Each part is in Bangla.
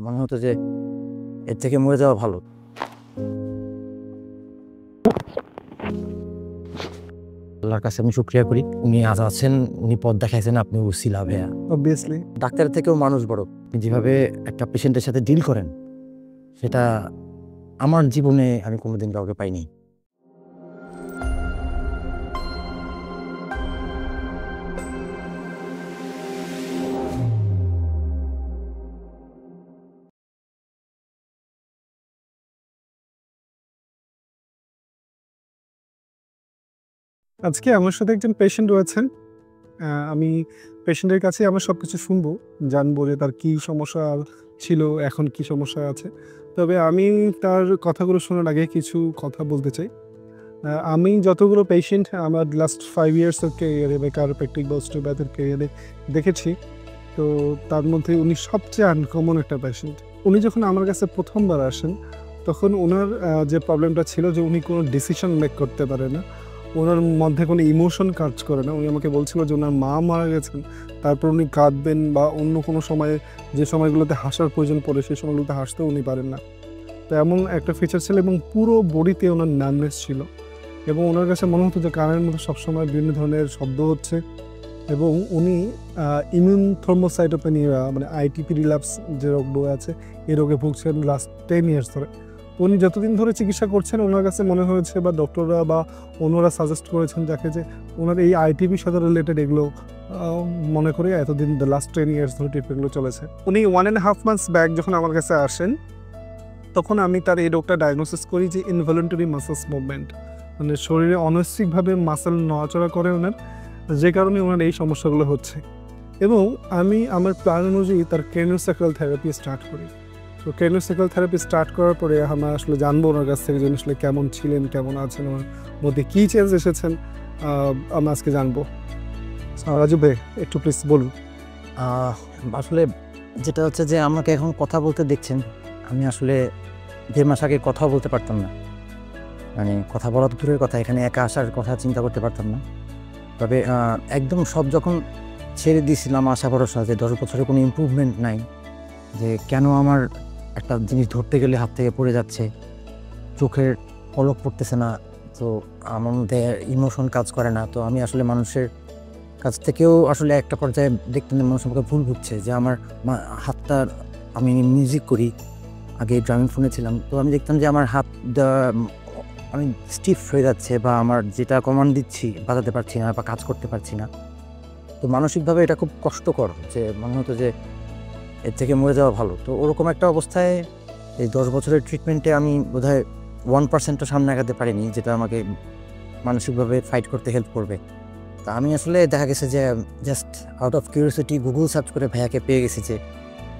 মনে হতো যে এর থেকে মরে যাওয়া ভালো। আল্লাহর কাছে আমি শুকরিয়া করি, উনি আজ আছেন, উনি পথ দেখাইছেন, আপনি উসিলা ভাইয়া। অবভিয়াসলি ডাক্তারের থেকেও মানুষ বড়। আপনি যেভাবে একটা পেশেন্টের সাথে ডিল করেন, সেটা আমার জীবনে আমি কোনোদিন কাউকে পাইনি। আজকে আমার সাথে একজন পেশেন্ট রয়েছেন। আমি পেশেন্টের কাছে আমার সবকিছু শুনবো, জানবো যে তার কি সমস্যা ছিল, এখন কি সমস্যা আছে। তবে আমি তার কথাগুলো শোনার আগে কিছু কথা বলতে চাই। আমি যতগুলো পেশেন্ট আমার লাস্ট 5 ইয়ার্সের ক্যারিয়ারে বা কারোপ্র্যাকটিক বা অস্টিওপ্যাথির ক্যারিয়ারে দেখেছি, তো তার মধ্যে উনি সবচেয়ে আনকমন একটা পেশেন্ট। উনি যখন আমার কাছে প্রথমবার আসেন, তখন ওনার যে প্রবলেমটা ছিল যে উনি কোনো ডিসিশন মেক করতে পারে না, ওনার মধ্যে কোনো ইমোশন কাজ করে না। উনি আমাকে বলছিল যে ওনার মা মারা গেছেন, তারপর উনি কাঁদবেন বা অন্য কোনো সময়ে যে সময়গুলোতে হাসার প্রয়োজন পড়ে সেই সময়গুলোতে হাসতেও উনি পারেন না। তো এমন একটা ফিচার ছিল এবং পুরো বডিতে ওনার নার্ভনেস ছিল এবং ওনার কাছে মনে হতো যে কানের মধ্যে সবসময় বিভিন্ন ধরনের শব্দ হচ্ছে এবং উনি ইমিউন থ্রোম্বোসাইটোপেনিয়া মানে আইটিপি রিল্যাপস যে রোগ আছে, এই রোগে ভুগছেন লাস্ট 10 ইয়ার্স ধরে। উনি যতদিন ধরে চিকিৎসা করছেন, ওনার কাছে মনে হয়েছে বা ডক্টররা বা অন্যরা সাজেস্ট করেছেন যাকে যে ওনার এই আইটিপির সাথে রিলেটেড এগুলো মনে করে এতদিন লাস্ট 10 ইয়ার্স ধরে ট্রিটমেন্টগুলো চলেছে। উনি 1.5 মান্থস ব্যাক যখন আমার কাছে আসেন, তখন আমি তার এই রোগটা ডায়াগনোসিস করি যে ইনভলিউন্টারি মাসলস মুভমেন্ট, মানে শরীরে অনৈচ্ছিকভাবে মাসল নড়াচড়া করে ওনার, যে কারণে ওনার এই সমস্যাগুলো হচ্ছে। এবং আমি আমার প্ল্যান অনুযায়ী তার ক্রেনিওস্যাক্রাল থেরাপি স্টার্ট করি। তো ক্রেনিওস্যাক্রাল থেরাপি স্টার্ট করার পরে আমরা আসলে জানবো ওনার কাছ থেকে যে আসলে কেমন ছিলেন, কেমন আছেন, ওনার মধ্যে কী চেঞ্জ এসেছেন, আমরা আজকে জানবো। রাজু ভাই, একটু প্লিজ বলুন। আসলে যেটা হচ্ছে যে আমাকে এখন কথা বলতে দেখছেন, আমি আসলে 1.5 মাস আগে কথাও বলতে পারতাম না। মানে কথা বলা তো দূরের কথা, এখানে একা আসার কথা চিন্তা করতে পারতাম না। তবে একদম সব যখন ছেড়ে দিয়েছিলাম আশা ভরসা যে 10 বছরে কোনো ইমপ্রুভমেন্ট নাই, যে কেন আমার একটা জিনিস ধরতে গেলে হাত থেকে পড়ে যাচ্ছে, চোখের পলক পড়তেছে না, তো আমার মধ্যে ইমোশন কাজ করে না। তো আমি আসলে মানুষের কাছ থেকেও আসলে একটা পর্যায়ে দেখতাম যে মানুষ আমাকে ভুল বুঝছে, যে আমার হাতটা, আমি মিউজিক করি, আগে ড্রামিং ফোনে ছিলাম, তো আমি দেখতাম যে আমার হাত আমি স্টিফ হয়ে যাচ্ছে বা আমার যেটা কমান্ড দিচ্ছি বাজাতে পারছি না বা কাজ করতে পারছি না। তো মানসিকভাবে এটা খুব কষ্টকর, যে মনে হতো যে এর থেকে মরে যাওয়া ভালো। তো ওরকম একটা অবস্থায় এই 10 বছরের ট্রিটমেন্টে আমি বোধহয় 1%ও সামনে আগাতে পারিনি, যেটা আমাকে মানসিকভাবে ফাইট করতে হেল্প করবে। তা আমি আসলে দেখা গেছে যে just out of curiosity Google search করে ভাইয়াকে পেয়ে গেছি। যে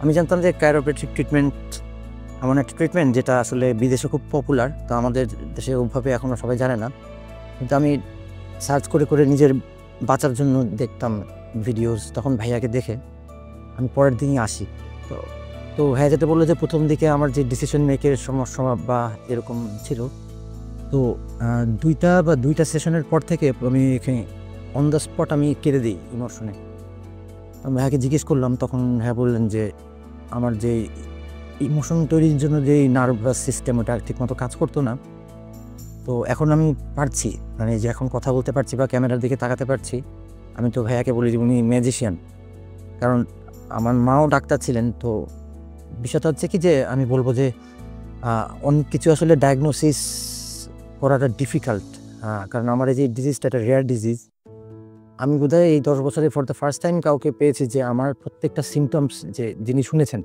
আমি জানতাম যে কাইরোপ্র্যাকটিক ট্রিটমেন্ট এমন একটা ট্রিটমেন্ট যেটা আসলে বিদেশে খুব পপুলার, তো আমাদের দেশে ওইভাবে এখনও সবাই জানে না। কিন্তু আমি সার্চ করে করে নিজের বাঁচার জন্য দেখতাম ভিডিওস, তখন ভাইয়াকে দেখে আমি পরের দিনই আসি। তো তো ভাইয়া যেটা বললো যে প্রথম দিকে আমার যে ডিসিশন মেকের সমস্যা বা এরকম ছিল, তো 2টা সেশনের পর থেকে আমি এখানে অন দ্য স্পট আমি কেঁদে দিই ইমোশনে। আমি ভাইয়াকে জিজ্ঞেস করলাম, তখন ভাইয়া বললেন যে আমার যে ইমোশন তৈরির জন্য যে নার্ভাস সিস্টেম ওটা ঠিকমতো কাজ করতো না। তো এখন আমি পারছি, মানে যে এখন কথা বলতে পারছি বা ক্যামেরার দিকে তাকাতে পারছি। আমি তো ভাইয়াকে বলি যে উনি ম্যাজিশিয়ান, কারণ আমার মাও ডাক্তার ছিলেন। তো বিষয়টা হচ্ছে কি যে আমি বলবো যে অনেক কিছু আসলে ডায়াগনোসিস করাটা ডিফিকাল্ট, কারণ আমার এই যে ডিজিজটা একটা রেয়ার ডিজিজ। আমি বোধহয় এই 10 বছরে ফর দ্য ফার্স্ট টাইম কাউকে পেয়েছি যে আমার প্রত্যেকটা সিমটমস যে যিনি শুনেছেন,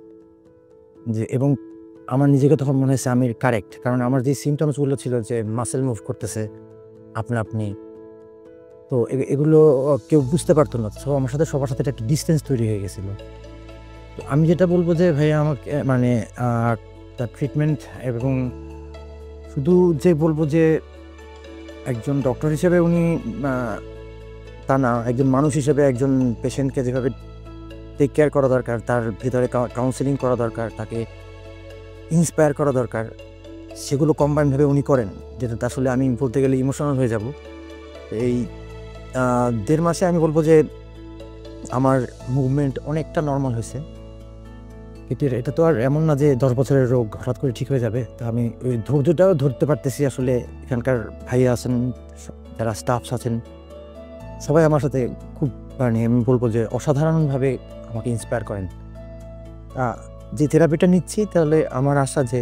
যে এবং আমার নিজেকে তখন মনে হয়েছে আমি কারেক্ট, কারণ আমার যে সিমটমসগুলো ছিল যে মাসেল মুভ করতেছে আপনা আপনি, তো এগুলো কেউ বুঝতে পারতো না। সো আমার সাথে সবার সাথে একটা ডিস্টেন্স তৈরি হয়ে গেছিলো। তো আমি যেটা বলবো যে ভাইয়া আমাকে মানে তার ট্রিটমেন্ট, এবং শুধু যে বলবো যে একজন ডক্টর হিসেবে উনি তা না, একজন মানুষ হিসেবে একজন পেশেন্টকে যেভাবে টেক কেয়ার করা দরকার, তার ভিতরে কাউন্সেলিং করা দরকার, তাকে ইন্সপায়ার করা দরকার, সেগুলো কম্বাইনভাবে উনি করেন, যেটা আসলে আমি বলতে গেলে ইমোশনাল হয়ে যাব। এই 1.5 মাসে আমি বলবো যে আমার মুভমেন্ট অনেকটা নর্মাল হয়েছে। কিন্তু এটা তো আর এমন না যে 10 বছরের রোগ হঠাৎ করে ঠিক হয়ে যাবে। তো আমি ওই ধৈর্যটাও ধরতে পারতেছি আসলে। এখানকার ভাইয়া আছেন, যারা স্টাফস আছেন, সবাই আমার সাথে খুব মানে আমি বলবো যে অসাধারণভাবে আমাকে ইন্সপায়ার করেন। যে থেরাপিটা নিচ্ছি তাহলে আমার আশা যে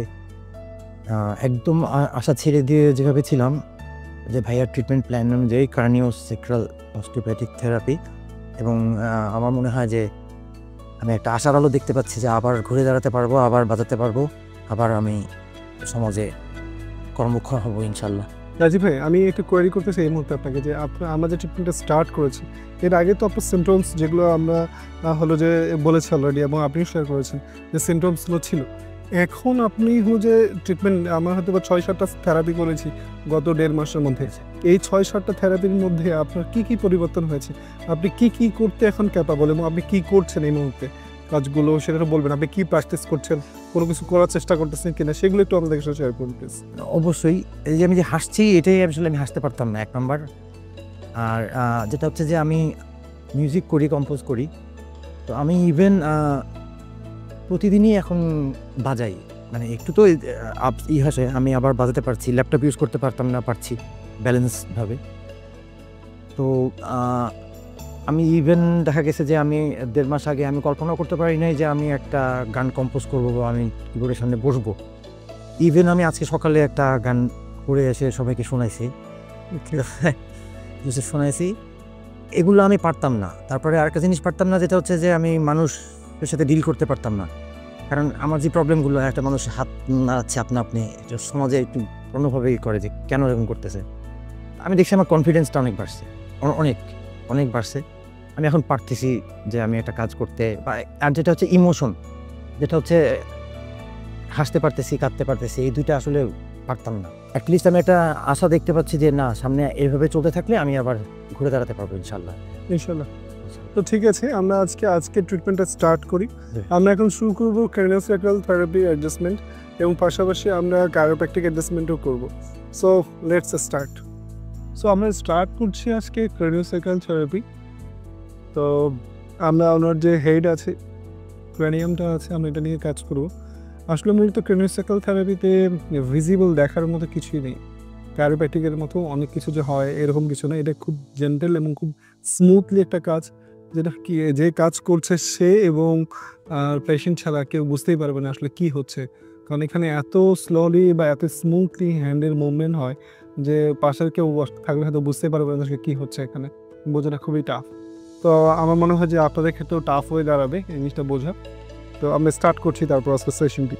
একদম আশা ছেড়ে দিয়ে যেভাবে ছিলাম, যে ভাইয়ার ট্রিটমেন্ট প্ল্যান অনুযায়ী ক্রানিওস্যাক্রাল অস্টিওপ্যাথিক থেরাপি, এবং আমার মনে হয় যে আমি একটা আশার আলো দেখতে পাচ্ছি যে আবার ঘুরে দাঁড়াতে পারবো, আবার বাজাতে পারবো, আবার আমি সমাজে কর্মক্ষম হব ইনশাল্লাহ। রাজীব ভাই, আমি একটু কোয়েরি করতেছি এই মুহূর্তে আপনাকে, যে আমরা যে ট্রিটমেন্টটা স্টার্ট করেছি এর আগে তো আপনার সিমটমস যেগুলো আমরা হলো যে বলেছি অলরেডি এবং আপনিও শেয়ার করেছেন যে সিমটমসগুলো ছিল, এখন আপনি যে ট্রিটমেন্ট আমরা হয়তো বা 6-7টা থেরাপি করেছি গত 1.5 মাসের মধ্যে, এই 6-7টা থেরাপির মধ্যে আপনার কি কি পরিবর্তন হয়েছে, আপনি কি কি করতে এখন ক্যাপাবল এবং আপনি কি করছেন এই মুহূর্তে কাজগুলো সেটা তো বলবেন, আপনি কি প্র্যাকটিস করছেন, কোনো কিছু করার চেষ্টা করতেছেন কিনা সেগুলো একটু আমাদের সাথে শেয়ার করুন প্লিজ। অবশ্যই এই যে আমি যে হাসছি এটাই আসলে আমি হাসতে পারতাম না 1 নাম্বার। আর যেটা হচ্ছে যে আমি মিউজিক করি, কম্পোজ করি। তো আমি ইভেন প্রতিদিনই এখন বাজাই, মানে একটু তো হাসে আমি আবার বাজাতে পারছি, ল্যাপটপ ইউজ করতে পারতাম না, পারছি ব্যালেন্সভাবে। তো আমি ইভেন দেখা গেছে যে আমি 1.5 মাস আগে আমি কল্পনাও করতে পারি নাই যে আমি একটা গান কম্পোজ করবো বা আমি কিবোর্ডের সামনে বসবো। ইভেন আমি আজকে সকালে একটা গান করে এসে সবাইকে শোনাইছি, শোনাইছি। এগুলো আমি পারতাম না। তারপরে আরেকটা জিনিস পারতাম না, যেটা হচ্ছে যে আমি মানুষের সাথে ডিল করতে পারতাম না। কারণ আমার যে প্রবলেমগুলো, একটা মানুষ হাত নাড়াচ্ছে আপনা আপনি, এটা সমাজে একটু অন্যভাবেই করে যে কেন এরকম করতেছে। আমি দেখছি আমার কনফিডেন্সটা অনেক বাড়ছে, অনেক অনেক বাড়ছে। আমি এখন পারতেছি যে আমি একটা কাজ করতে, বা আর যেটা হচ্ছে ইমোশন, যেটা হচ্ছে হাসতে পারতেছি, কাঁদতে পারতেছি, এই দুইটা আসলে পারতাম না। অ্যাটলিস্ট আমি একটা আশা দেখতে পাচ্ছি যে না, সামনে এইভাবে চলতে থাকলে আমি আবার ঘুরে দাঁড়াতে পারবো ইনশাল্লাহ। ইনশাল্লাহ। তো ঠিক আছে, আমরা আজকে ট্রিটমেন্টটা স্টার্ট করি। জি। আমরা এখন শুরু করব ক্রানিওস্যাক্রাল থেরাপি অ্যাডজাস্টমেন্ট এবং পাশাপাশি আমরা কায়োপ্র্যাকটিক অ্যাডজাস্টমেন্টও করব। So let's start. সো আমরা স্টার্ট করছি আজকে ক্রানিওস্যাক্রাল থেরাপি। তো আমরা ওনার যে হেড আছে, ক্র্যানিয়ামটা আছে, আমরা এটা নিয়ে কাজ করব। আসলে মূলত ক্রানিওস্যাক্রাল থেরাপিতে ভিজিবল দেখার মতো কিছুই নেই। কায়োপ্র্যাকটিকের মতো অনেক কিছু যে হয় এরকম কিছু না। এটা খুব জেন্টেল এবং খুব স্মুথলি একটা কাজ, যেটা কি যে কাজ করছে সে এবং পেশেন্ট ছাড়া কেউ বুঝতেই পারবে না আসলে কি হচ্ছে। কারণ এখানে এত স্লোলি বা এত স্মুথলি হ্যান্ডের মুভমেন্ট হয় যে পাশের কেউ থাকলে হয়তো বুঝতেই পারবে না আসলে কী হচ্ছে এখানে। বোঝাটা খুবই টাফ। তো আমার মনে হয় যে আপনাদের ক্ষেত্রেও টাফ হয়ে দাঁড়াবে এই জিনিসটা বোঝা। তো আমরা স্টার্ট করছি তারপর আজকে সেশনটি।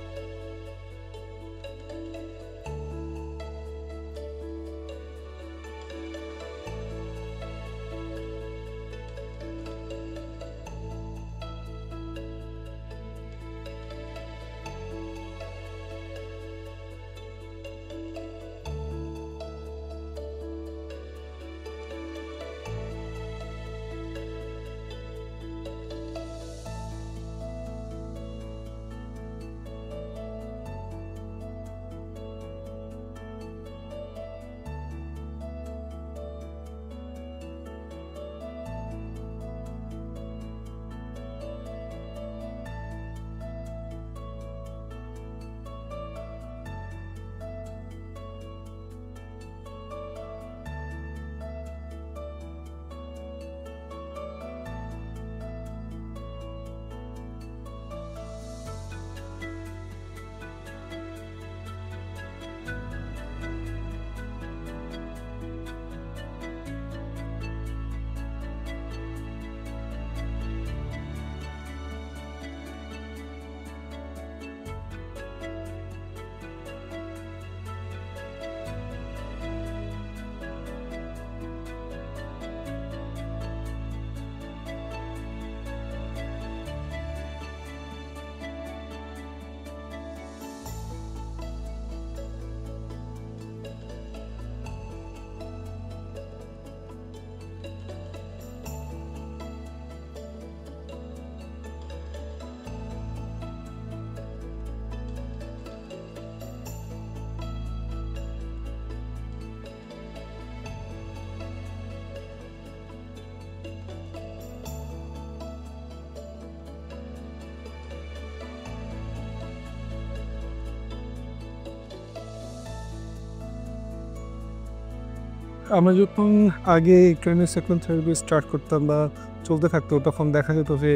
আমরা যখন আগে ট্রেনের সেকেন্ড থেরাপি স্টার্ট করতাম বা চলতে থাকতো, তখন দেখা যেত যে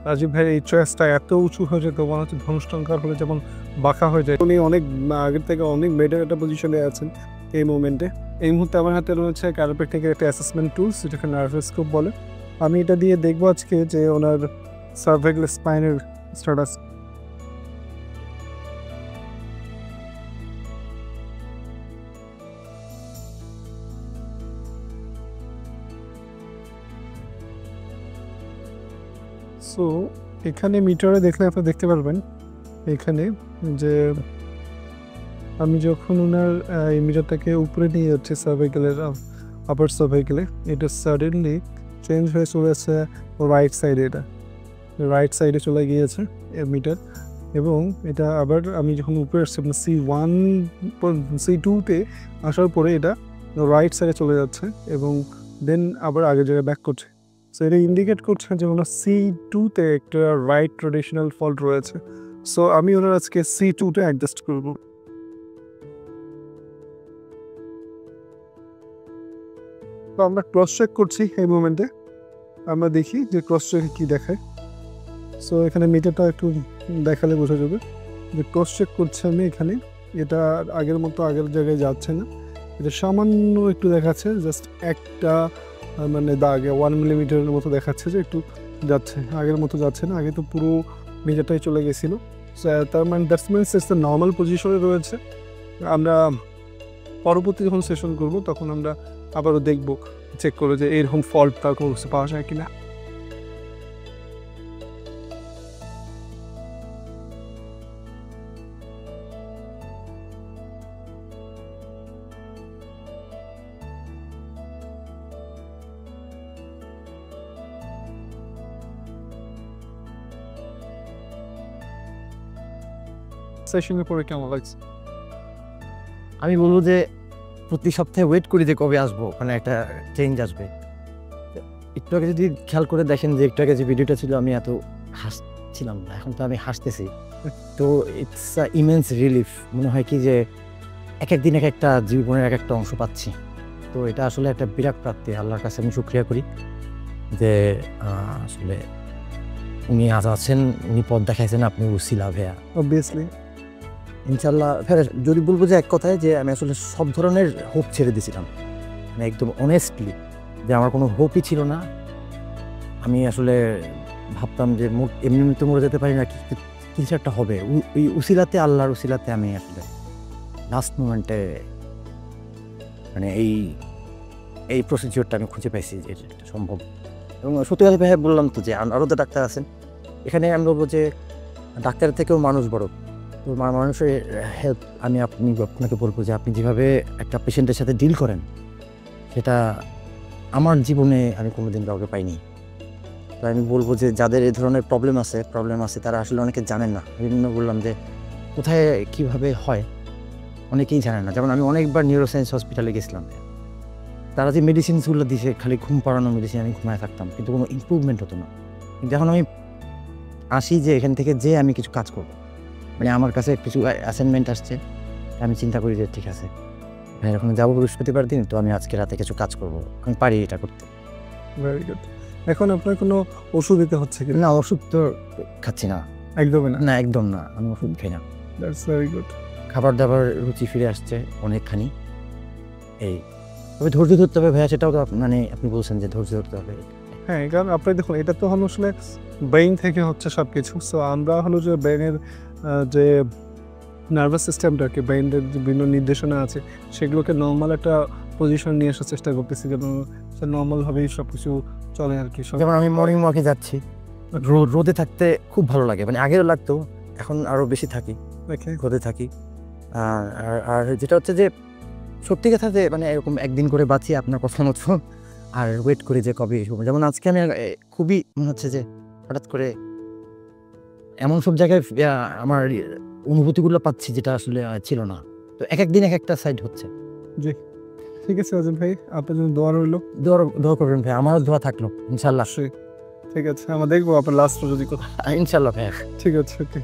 রাজীব ভাইয়ের এই চয়েসটা এত উঁচু হয়ে যেত, মনে হচ্ছে ধনুষ্টঙ্কার হলে যেমন বাঁকা হয়ে যায়। উনি অনেক আগের থেকে অনেক বেটার একটা পজিশনে আছেন এই মুভমেন্টে। এই মুহূর্তে আমার হাতে রয়েছে ক্যারোপ্র্যাকটিকের একটা অ্যাসেসমেন্ট টুলস, যেটাকে নার্ভাস স্কোপ বলে। আমি এটা দিয়ে দেখবো আজকে যে ওনার সার্ভাইকাল স্পাইনের স্ট্যাটাস। সো এখানে মিটারে দেখলে আপনি দেখতে পারবেন এখানে যে আমি যখন ওনার এই মিটারটাকে উপরে নিয়ে যাচ্ছি সার্ভাইকেলের আপার সার্ভাইকেলে, এটা সাডেনলি চেঞ্জ হয়ে চলে আসছে রাইট সাইডে। এটা রাইট সাইডে চলে গিয়েছে মিটার, এবং এটা আবার আমি যখন উপরে আসছি আপনার C1 C2তে আসার পরে এটা রাইট সাইডে চলে যাচ্ছে এবং দেন আবার আগের জায়গায় ব্যাক করছে। সো এটা ইন্ডিকেট করছে যে ওনার C2তে একটা রাইট ট্রেডিশনাল ফল্ট রয়েছে। সো আমি ওনার আজকে C2তে অ্যাডজাস্ট করব। তো আমরা ক্রস চেক করছি এই মুমেন্টে, আমরা দেখি যে ক্রস চেকে কী দেখায়। সো এখানে মিটারটা একটু দেখালে বোঝা যাবে যে ক্রস চেক করছে আমি এখানে, এটা আগের মতো আগের জায়গায় যাচ্ছে না, এটা সামান্য একটু দেখাচ্ছে, জাস্ট একটা মানে দাগে 1 মিলিমিটারের মতো দেখাচ্ছে যে একটু যাচ্ছে, আগের মতো যাচ্ছে না। আগে তো পুরো মিটারটাই চলে গেছিলো। তার মানে দ্যাটস মিনস ইটস নর্মাল পজিশনে রয়েছে। আমরা পরবর্তী যখন সেশন করব তখন আমরা আবারও দেখব, চেক করে যে এরকম ফল্ট তার কোনো কিছু পাওয়া যায় কিনা। সেশনের পরে কেমন লাগছে? আমি বলবো যে প্রতি সপ্তাহে ওয়েট করি যে কবে আসবো, মানে একটা চেঞ্জ আসবে। একটু আগে যদি খেয়াল করে দেখেন যে একটু আগে যে ভিডিওটা ছিল আমি এত হাসছিলাম না, এখন তো আমি হাসতেছি। তো ইটস ইমেন্স রিলিফ। মনে হয় কি যে এক একদিন এক একটা জীবনের এক একটা অংশ পাচ্ছি। তো এটা আসলে একটা বিরাট প্রাপ্তি, আল্লাহর কাছে আমি শুকরিয়া করি যে আসলে উনি আজ আছেন, উনি পথ দেখাইছেন, আপনি উসিলা ভাইয়া। অবভিয়াসলি ইনশাল্লাহ ফের যদি বলবো যে এক কথায় যে আমি আসলে সব ধরনের হোপ ছেড়ে দিয়েছিলাম, মানে একদম অনেস্টলি, যে আমার কোনো হোপই ছিল না। আমি আসলে ভাবতাম যে এমনি তো মরে যেতে পারি না, কিছু একটা হবে। ওই উসিলাতে, আল্লাহর উসিলাতে আমি আসলে লাস্ট মোমেন্টে মানে এই প্রসিডিওরটা আমি খুঁজে পাইছি যে এটা সম্ভব। এবং সত্যি কথা ভাই বললাম তো যে আরও তো ডাক্তার আছেন এখানে, আমি বলবো যে ডাক্তারের থেকেও মানুষ বড়। তো মানুষের হেল্প আপনাকে বলবো যে আপনি যেভাবে একটা পেশেন্টের সাথে ডিল করেন, সেটা আমার জীবনে আমি কোনোদিন কাউকে পাইনি। তো আমি বলবো যে যাদের এই ধরনের প্রবলেম আছে তারা আসলে অনেকে জানেন না। বিভিন্ন বললাম যে কোথায় কীভাবে হয় অনেকেই জানেন না। যেমন আমি অনেকবার নিউরোসায়েন্স হসপিটালে গেছিলাম, তারা যে মেডিসিনসগুলো দিছে খালি ঘুম পাড়ানো মেডিসিন, আমি ঘুমায় থাকতাম কিন্তু কোনো ইমপ্রুভমেন্ট হতো না। কিন্তু এখন আমি আসি যে এখান থেকে যে আমি কিছু কাজ করবো, মানে আমার কাছে কিছু অ্যাসাইনমেন্ট আসছে, আমি চিন্তা করি যে ঠিক আছে ভাই এখন যাবো বৃহস্পতিবার দিন, তো আমি আজকে রাতে কিছু কাজ করবো, আমি পারি এটা করতে। Very good. এখন আপনার কোনো ওষুধ দিতে হচ্ছে কি না? ওষুধ তো খাচ্ছি না, একদমই না। না একদম না, আমি ওষুধ খাই না। That's very good. খাবার দাবার রুচি ফিরে আসছে অনেকখানি। এই তবে ধৈর্য ধরতে হবে ভাইয়া, সেটাও তো মানে আপনি বলছেন যে ধৈর্য ধরতে হবে। হ্যাঁ, কারণ আপনি দেখুন এটা তো হলো আসলে ব্রেইন থেকে হচ্ছে সব কিছু। সো আমরা হলো যে ব্রেনের যে নার্ভাস সিস্টেমটাকে, ব্রেইনের যে বিভিন্ন নির্দেশনা আছে সেগুলোকে নর্মাল একটা পজিশন নিয়ে আসার চেষ্টা করতেছি, যেন নর্মালভাবেই সব কিছু চলে আর কি। যেমন আমি মর্নিং ওয়াকে যাচ্ছি, রোদে থাকতে খুব ভালো লাগে, মানে আগেও লাগতো, এখন আরও বেশি থাকি, রোদে থাকি। আর যেটা হচ্ছে যে সত্যি কথা যে মানে এরকম একদিন করে বাঁচি আপনার কথা মতো, আর ওয়েট করি যে কবে এসব। যেমন আজকে আমি খুবই মনে হচ্ছে যে হঠাৎ করে এমন সব জায়গায় আমার অনুভূতিগুলো পাচ্ছি যেটা আসলে ছিল না। তো এক একদিন এক একটা সাইড হচ্ছে। জি, ঠিক আছে অজিত ভাই, আপনার জন্য দোয়া রইল। দোয়া করবেন ভাই, আমারও দোয়া থাকলো ইনশাল্লাহ। ঠিক আছে, আমরা দেখবো আপনার লাস্ট যদি কথা। ইনশাল্লাহ ভাই। ঠিক আছে, ওকে।